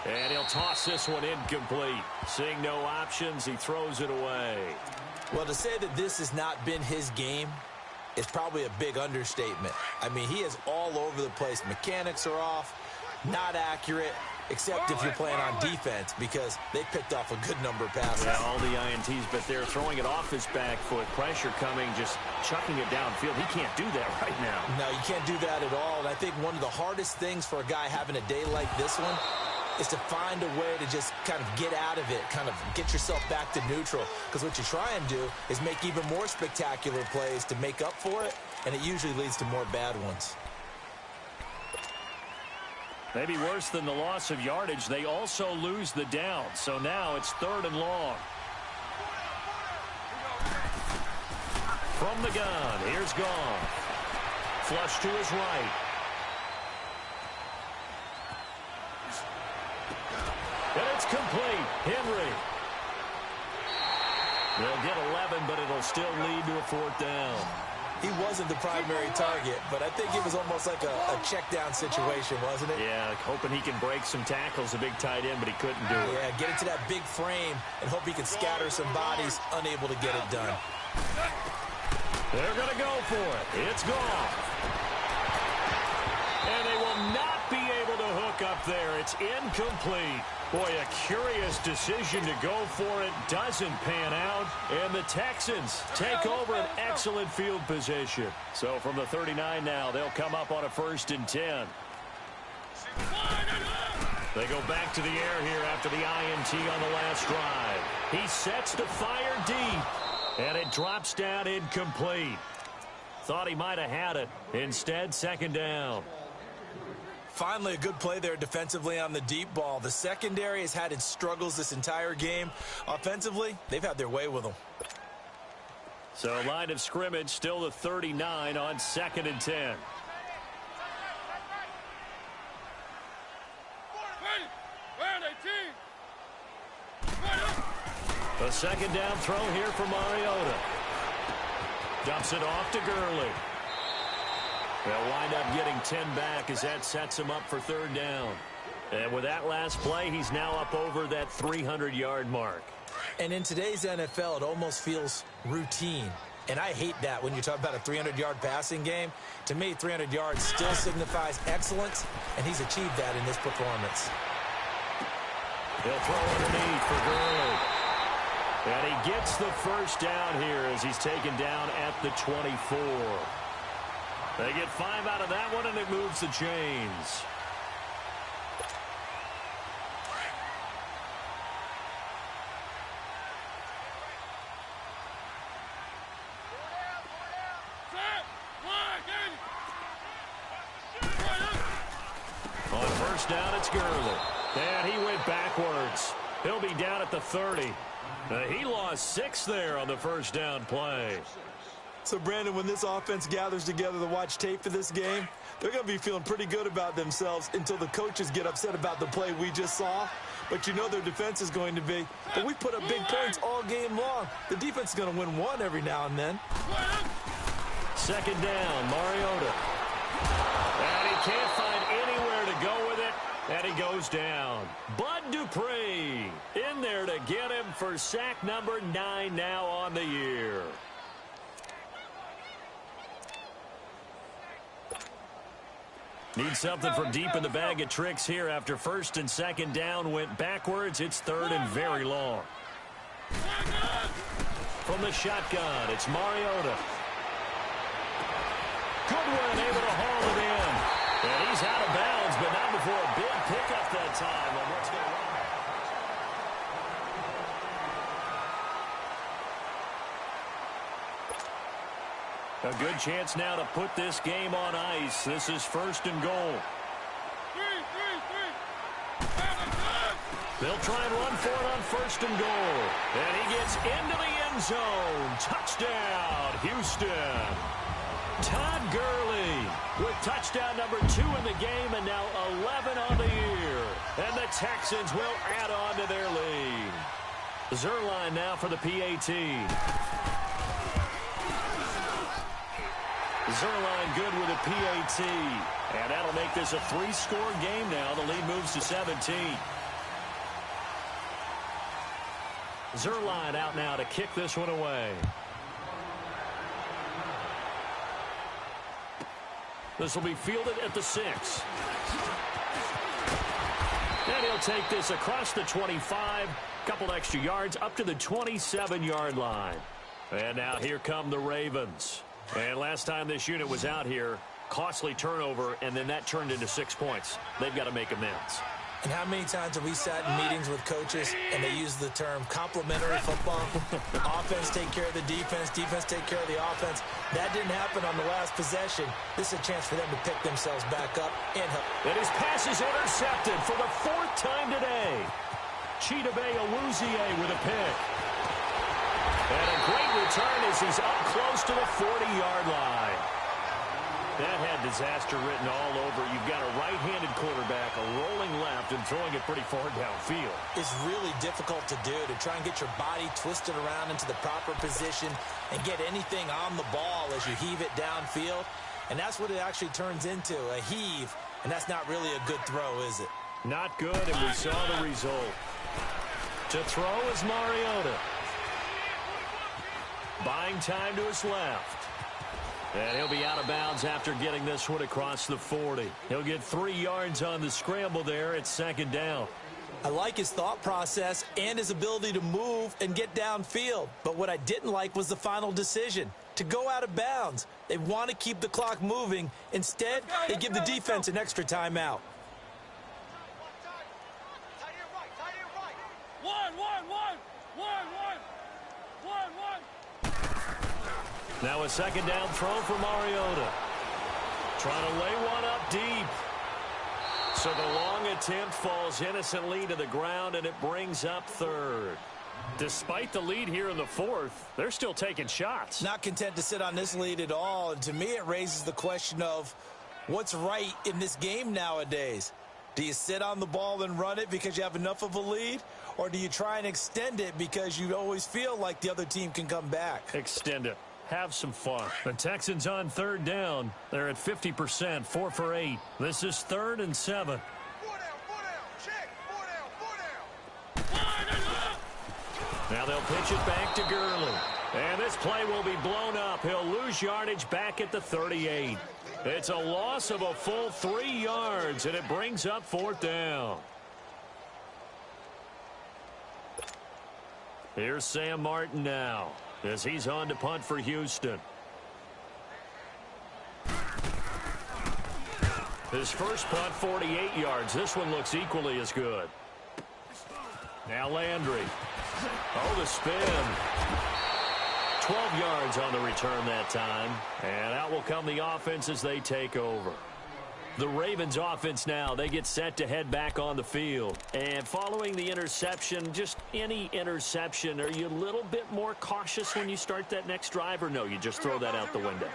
And he'll toss this one incomplete. Seeing no options, he throws it away. Well, to say that this has not been his game is probably a big understatement. I mean, he is all over the place. Mechanics are off, not accurate, except if you're playing on defense, because they picked off a good number of passes. Yeah, all the INTs, but they're throwing it off his back foot. Pressure coming, just chucking it downfield. He can't do that right now. No, you can't do that at all. And I think one of the hardest things for a guy having a day like this one is to find a way to just kind of get out of it, kind of get yourself back to neutral. Because what you try and do is make even more spectacular plays to make up for it, and it usually leads to more bad ones. Maybe worse than the loss of yardage, they also lose the down. So now it's 3rd and long. From the gun, here's Goff. Flush to his right. And it's complete. Henry. They'll get 11, but it'll still lead to a 4th down. He wasn't the primary target, but I think it was almost like a check-down situation, wasn't it? Yeah, hoping he can break some tackles, a big tight end, but he couldn't do it. Yeah, get into that big frame and hope he can scatter some bodies, unable to get it done. They're going to go for it. It's gone. And they will not be able to hook up there. It's incomplete. Boy, a curious decision to go for it. Doesn't pan out. And the Texans take over an excellent field position. So from the 39 now, they'll come up on a 1st and 10. They go back to the air here after the INT on the last drive. He sets to fire deep. And it drops down incomplete. Thought he might have had it. Instead, 2nd down. Finally, a good play there defensively on the deep ball. The secondary has had its struggles this entire game. Offensively, they've had their way with them. So line of scrimmage, still the 39 on 2nd and 10. A 2nd down throw here for Mariota. Dumps it off to Gurley. They'll wind up getting 10 back as that sets him up for 3rd down. And with that last play, he's now up over that 300-yard mark. And in today's NFL, it almost feels routine. And I hate that when you talk about a 300-yard passing game. To me, 300 yards still signifies excellence, and he's achieved that in this performance. He'll throw underneath for Gurley. And he gets the 1st down here as he's taken down at the 24. They get 5 out of that one, and it moves the chains. On 1st down, it's Gurley. And he went backwards. He'll be down at the 30. He lost 6 there on the 1st down play. So, Brandon, when this offense gathers together to watch tape for this game, they're going to be feeling pretty good about themselves until the coaches get upset about the play we just saw. But you know their defense is going to be. But we put up big points all game long. The defense is going to win one every now and then. 2nd down, Mariota. And he can't find anywhere to go with it. And he goes down. Bud Dupree in there to get him for sack number 9 now on the year. Need something from deep in the bag of tricks here after 1st and 2nd down went backwards. It's 3rd and very long. From the shotgun, it's Mariota. Goodwin able to haul it in. And he's out of bounds, but not before a big pickup that time on what's going on. A good chance now to put this game on ice. This is first and goal. They'll try and run for it on first and goal. And he gets into the end zone. Touchdown, Houston. Todd Gurley with touchdown number 2 in the game and now 11 on the year. And the Texans will add on to their lead. Zerline now for the PAT. Zerline good with a PAT. And that'll make this a 3-score game now. The lead moves to 17. Zerline out now to kick this one away. This will be fielded at the 6. And he'll take this across the 25. Couple extra yards up to the 27-yard line. And now here come the Ravens. And last time this unit was out here, costly turnover, and then that turned into 6 points. They've got to make amends. And how many times have we sat in meetings with coaches and they use the term complementary football? Offense take care of the defense, defense take care of the offense. That didn't happen on the last possession. This is a chance for them to pick themselves back up and help. And his pass is intercepted for the 4th time today. Chidobe Awuzie with a pick. And a great return as he's up close to the 40-yard line. That had disaster written all over. You've got a right-handed quarterback, a rolling left, and throwing it pretty far downfield. It's really difficult to do, to try and get your body twisted around into the proper position and get anything on the ball as you heave it downfield. And that's what it actually turns into, a heave. And that's not really a good throw, is it? Not good, and we saw the result. To throw is Mariota. Buying time to his left. And he'll be out of bounds after getting this one across the 40. He'll get 3 yards on the scramble there at 2nd down. I like his thought process and his ability to move and get downfield. But what I didn't like was the final decision, to go out of bounds. They want to keep the clock moving. Instead, they give the defense an extra timeout. Now a 2nd down throw for Mariota. Trying to lay one up deep. So the long attempt falls innocently to the ground, and it brings up 3rd. Despite the lead here in the 4th, they're still taking shots. Not content to sit on this lead at all. And to me, it raises the question of what's right in this game nowadays. Do you sit on the ball and run it because you have enough of a lead? Or do you try and extend it because you always feel like the other team can come back? Extend it. Have some fun. The Texans on 3rd down. They're at 50%, 4 for 8. This is 3rd and 7. Now they'll pitch it back to Gurley. And this play will be blown up. He'll lose yardage back at the 38. It's a loss of a full 3 yards, and it brings up 4th down. Here's Sam Martin now, as he's on to punt for Houston. His first punt, 48 yards. This one looks equally as good. Now Landry. Oh, the spin. 12 yards on the return that time. And out will come the offense as they take over. The Ravens offense now, they get set to head back on the field. And following the interception, just any interception, are you a little bit more cautious when you start that next drive, or no, you just throw that out the window?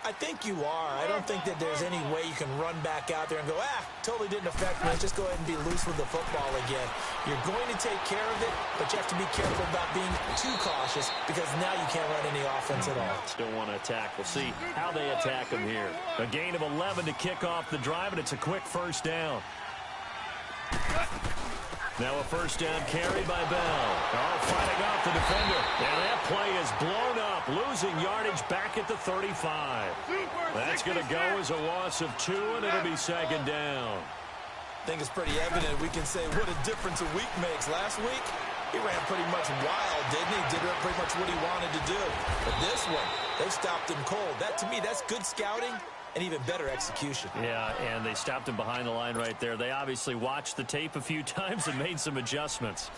I think you are. I don't think that there's any way you can run back out there and go, totally didn't affect me. Let's just go ahead and be loose with the football again. You're going to take care of it, but you have to be careful about being too cautious because now you can't run any offense at all. Still want to attack. We'll see how they attack them here. A gain of 11 to kick off the drive, and it's a quick 1st down. Now a 1st down carry by Bell. Oh, fighting off the defender. And that play is blown up, losing yardage back at the 35. That's going to go as a loss of 2, and it'll be 2nd down. I think it's pretty evident we can say what a difference a week makes. Last week, he ran pretty much wild, didn't he? Did pretty much what he wanted to do. But this one, they stopped him cold. That, to me, that's good scouting and even better execution. Yeah, and they stopped him behind the line right there. They obviously watched the tape a few times and made some adjustments.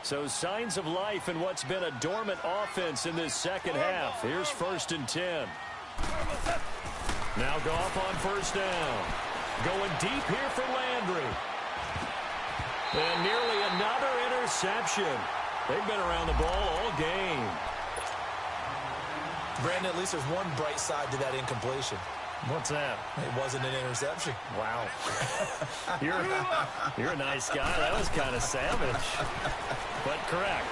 So signs of life in what's been a dormant offense in this second half. Here's 1st and 10. Now Goff on first down. Going deep here for Landry. And nearly another interception. They've been around the ball all game. Brandon, at least there's one bright side to that incompletion. What's that? It wasn't an interception. Wow. You're a nice guy. That was kind of savage. But correct.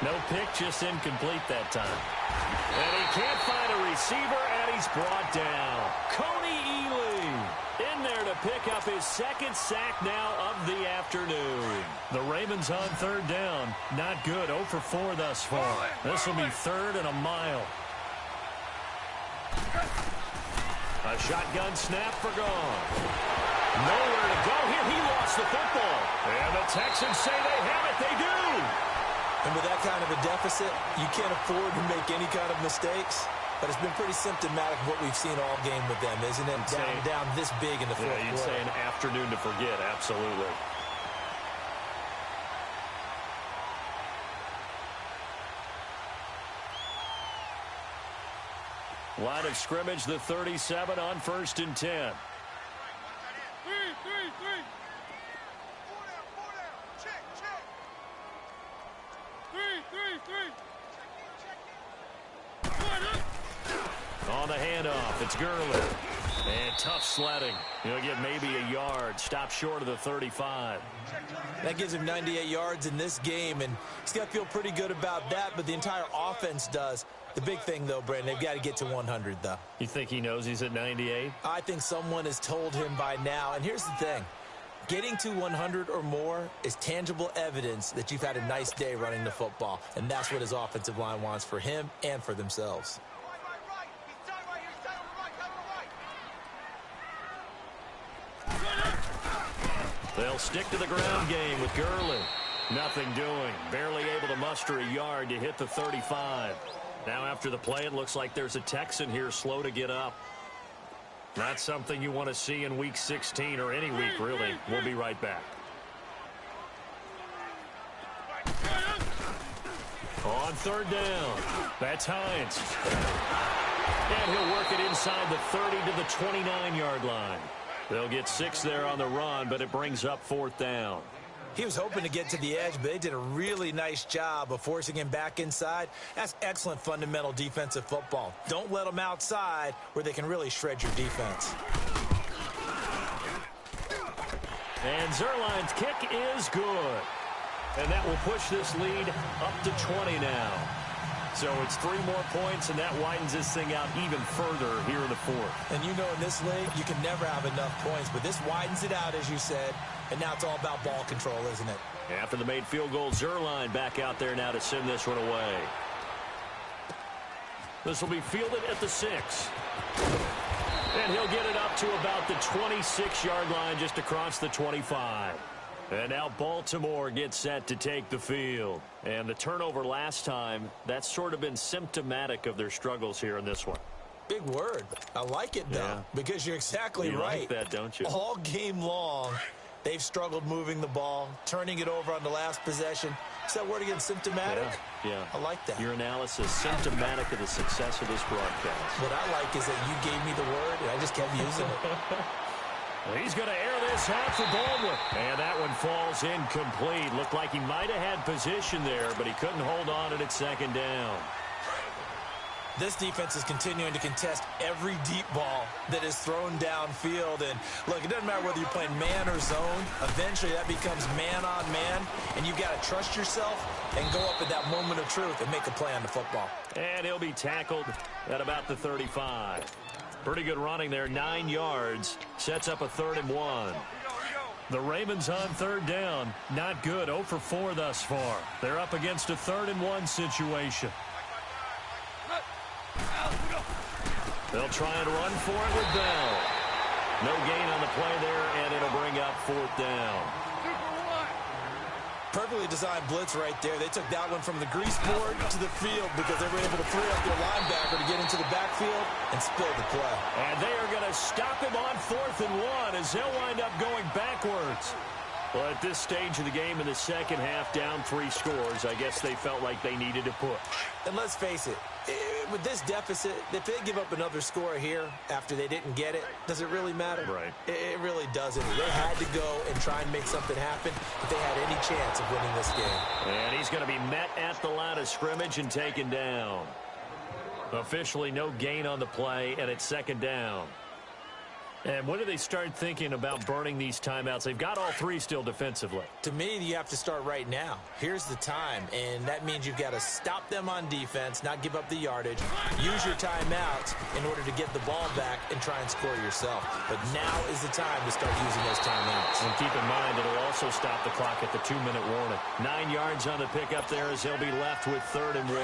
No pick, just incomplete that time. And he can't find a receiver, and he's brought down. Coney Ely in there to pick up his second sack now of the afternoon. The Ravens on third down. Not good. 0 for 4 thus far. This will be third and a mile. A shotgun snap for gone. Nowhere to go here. He lost the football. And the Texans say they have it. They do. And with that kind of a deficit, you can't afford to make any kind of mistakes. But it's been pretty symptomatic of what we've seen all game with them, isn't it? Down this big in the fourth quarter. You'd say an afternoon to forget. Absolutely. Line of scrimmage, the 37 on 1st and 10. 3. 3. On the handoff, it's Gurley. And tough sledding. He'll get maybe a yard. Stop short of the 35. That gives him 98 yards in this game, and he's got to feel pretty good about that, but the entire offense does. The big thing, though, Brandon, they've got to get to 100, though. You think he knows he's at 98? I think someone has told him by now. And here's the thing. Getting to 100 or more is tangible evidence that you've had a nice day running the football. And that's what his offensive line wants for him and for themselves. They'll stick to the ground game with Gurley. Nothing doing. Barely able to muster a yard to hit the 35. Now after the play, it looks like there's a Texan here slow to get up. Not something you want to see in Week 16 or any week, really. We'll be right back. On third down, that's Hines. And he'll work it inside the 30 to the 29-yard line. They'll get 6 there on the run, but it brings up 4th down. He was hoping to get to the edge, but they did a really nice job of forcing him back inside. That's excellent fundamental defensive football. Don't let them outside where they can really shred your defense. And Zerline's kick is good. And that will push this lead up to 20 now. So it's 3 more points, and that widens this thing out even further here in the 4th. And you know in this league, you can never have enough points, but this widens it out, as you said. And now it's all about ball control, isn't it? After the made field goal, Zerline back out there now to send this one away. This will be fielded at the 6. And he'll get it up to about the 26-yard line, just across the 25. And now Baltimore gets set to take the field. And the turnover last time, that's sort of been symptomatic of their struggles here in this one. Big word. I like it, though, because you're exactly right. You like that, don't you? All game long, they've struggled moving the ball, turning it over on the last possession. Is that word again, symptomatic? Yeah. I like that. Your analysis, symptomatic of the success of this broadcast. What I like is that you gave me the word, and I just kept using it. He's going to air this out for Baldwin. And that one falls incomplete. Looked like he might have had position there, but he couldn't hold on it at 2nd down. This defense is continuing to contest every deep ball that is thrown downfield. And, look, it doesn't matter whether you're playing man or zone. Eventually, that becomes man on man, and you've got to trust yourself and go up at that moment of truth and make a play on the football. And he'll be tackled at about the 35. Pretty good running there, 9 yards. Sets up a 3rd and 1. The Ravens on 3rd down. Not good, 0 for 4 thus far. They're up against a 3rd and 1 situation. They'll try and run for it with Bell. No gain on the play there, and it'll bring up 4th down. Perfectly designed blitz right there. They took that one from the grease board to the field because they were able to free up their linebacker to get into the backfield and spill the play. And they are going to stop him on 4th and 1 as they'll wind up going backwards. Well, at this stage of the game in the second half, down 3 scores, I guess they felt like they needed to push. And let's face it, with this deficit, if they give up another score here after they didn't get it, does it really matter? Right. It really doesn't. They had to go and try and make something happen if they had any chance of winning this game. And he's going to be met at the line of scrimmage and taken down. Officially no gain on the play, and it's second down. And when do they start thinking about burning these timeouts? They've got all 3 still defensively. To me, you have to start right now. Here's the time, and that means you've got to stop them on defense, not give up the yardage, use your timeouts in order to get the ball back and try and score yourself. But now is the time to start using those timeouts. And keep in mind, it'll also stop the clock at the 2-minute warning. 9 yards on the pickup there as they'll be left with 3rd and 1.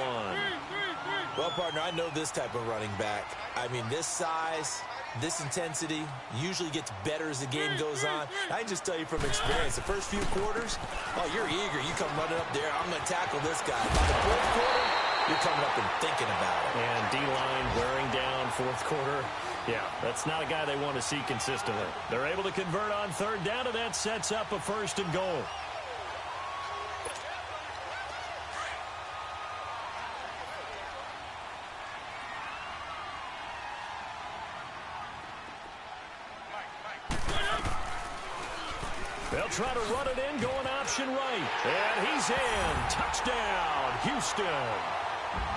Well, partner, I know this type of running back. I mean, this size, this intensity usually gets better as the game goes on. I can just tell you from experience, the first few quarters, oh, you're eager. You come running up there, I'm going to tackle this guy. By the 4th quarter, you're coming up and thinking about it. And D-line wearing down 4th quarter. Yeah, that's not a guy they want to see consistently. They're able to convert on 3rd down, and that sets up a 1st and goal. They'll try to run it in, going option right. And he's in. Touchdown, Houston.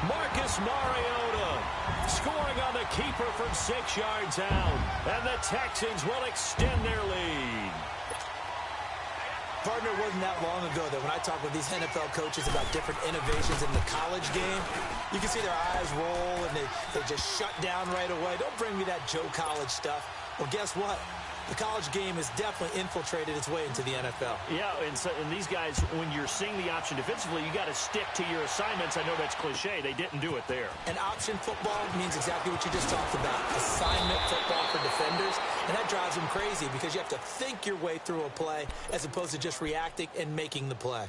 Marcus Mariota scoring on the keeper from 6 yards out. And the Texans will extend their lead. Partner, it wasn't that long ago that when I talk with these NFL coaches about different innovations in the college game, you can see their eyes roll and they just shut down right away. Don't bring me that Joe College stuff. Well, guess what? The college game has definitely infiltrated its way into the NFL. Yeah, and these guys, when you're seeing the option defensively, you got to stick to your assignments. I know that's cliche. They didn't do it there. And option football means exactly what you just talked about. Assignment football for defenders. And that drives them crazy because you have to think your way through a play as opposed to just reacting and making the play.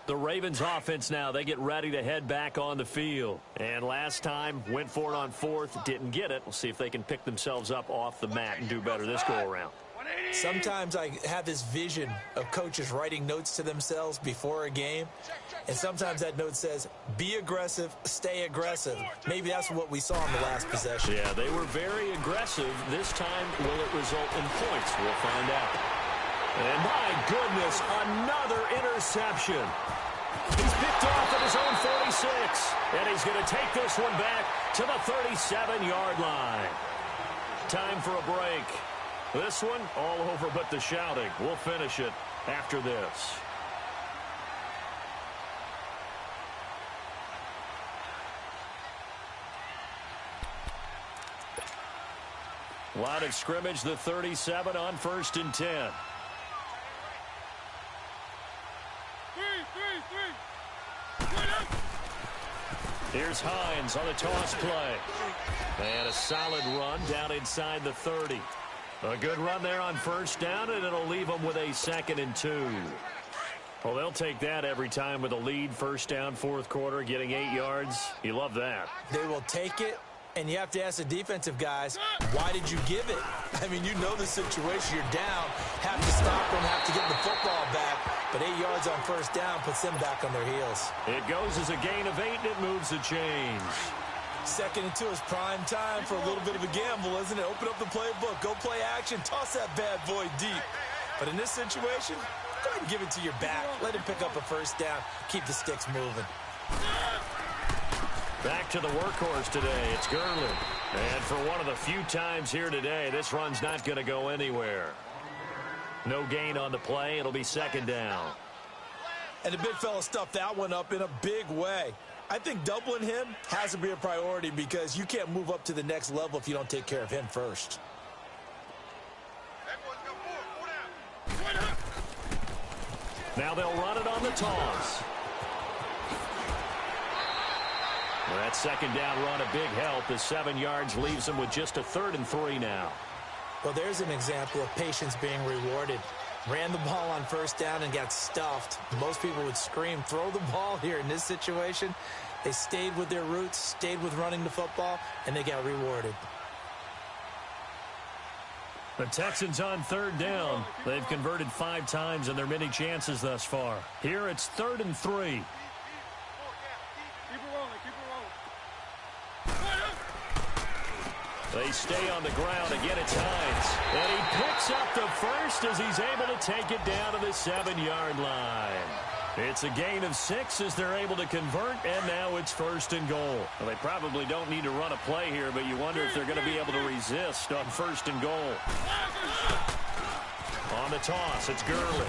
The Ravens offense now, they get ready to head back on the field. And last time, went for it on 4th, didn't get it. We'll see if they can pick themselves up off the mat and do better this go-around. Sometimes I have this vision of coaches writing notes to themselves before a game. And sometimes that note says, be aggressive, stay aggressive. Maybe that's what we saw in the last possession. Yeah, they were very aggressive. This time, will it result in points? We'll find out. And my goodness, another interception. He's picked off at his own 46. And he's going to take this one back to the 37-yard line. Time for a break. This one, all over but the shouting. We'll finish it after this. Line of scrimmage, the 37 on 1st and 10. Here's Hines on the toss play. And a solid run down inside the 30. A good run there on 1st down, and it'll leave them with a 2nd and 2. Well, they'll take that every time with a lead. 1st down, 4th quarter, getting 8 yards. You love that. They will take it, and you have to ask the defensive guys, why did you give it? I mean, you know the situation. You're down, have to stop them, have to get the football back. But 8 yards on 1st down puts them back on their heels. It goes as a gain of 8, and it moves the chains. 2nd and 2 is prime time for a little bit of a gamble, isn't it? Open up the playbook, go play action, toss that bad boy deep. But in this situation, go ahead and give it to your back. Let him pick up a 1st down, keep the sticks moving. Back to the workhorse today. It's Gurley. And for one of the few times here today, this run's not going to go anywhere. No gain on the play. It'll be 2nd down. And the big fella stuffed that one up in a big way. I think doubling him has to be a priority because you can't move up to the next level if you don't take care of him first. Now they'll run it on the toss. Well, that 2nd down run a big help. The 7 yards leaves them with just a 3rd and 3 now. Well, there's an example of patience being rewarded. Ran the ball on 1st down and got stuffed. Most people would scream, throw the ball here. In this situation, they stayed with their roots, stayed with running the football, and they got rewarded. The Texans on third down. They've converted 5 times in their many chances thus far. Here it's 3rd and 3. Keep it rolling. Keep it rolling. They stay on the ground. Again, it's Hines. And he picks up the first as he's able to take it down to the 7-yard line. It's a gain of 6 as they're able to convert, and now it's 1st and goal. Well, they probably don't need to run a play here, but you wonder if they're going to be able to resist on 1st and goal. On the toss, it's Gurley.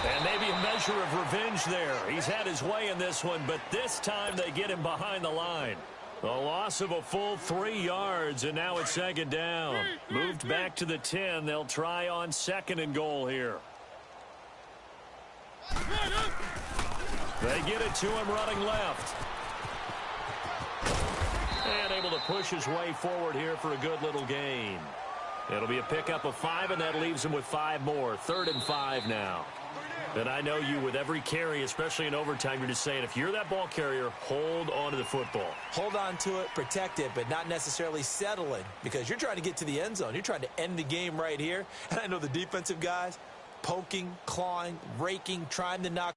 And maybe a measure of revenge there. He's had his way in this one, but this time they get him behind the line. A loss of a full 3 yards, and now it's 2nd down. Moved back to the 10. They'll try on 2nd and goal here. They get it to him running left. And able to push his way forward here for a good little gain. It'll be a pickup of 5, and that leaves him with 5 more. 3rd and 5 now. And I know you, with every carry, especially in overtime, you're just saying, if you're that ball carrier, hold on to the football. Hold on to it, protect it, but not necessarily settle it, because you're trying to get to the end zone. You're trying to end the game right here. And I know the defensive guys, poking, clawing, raking, trying to knock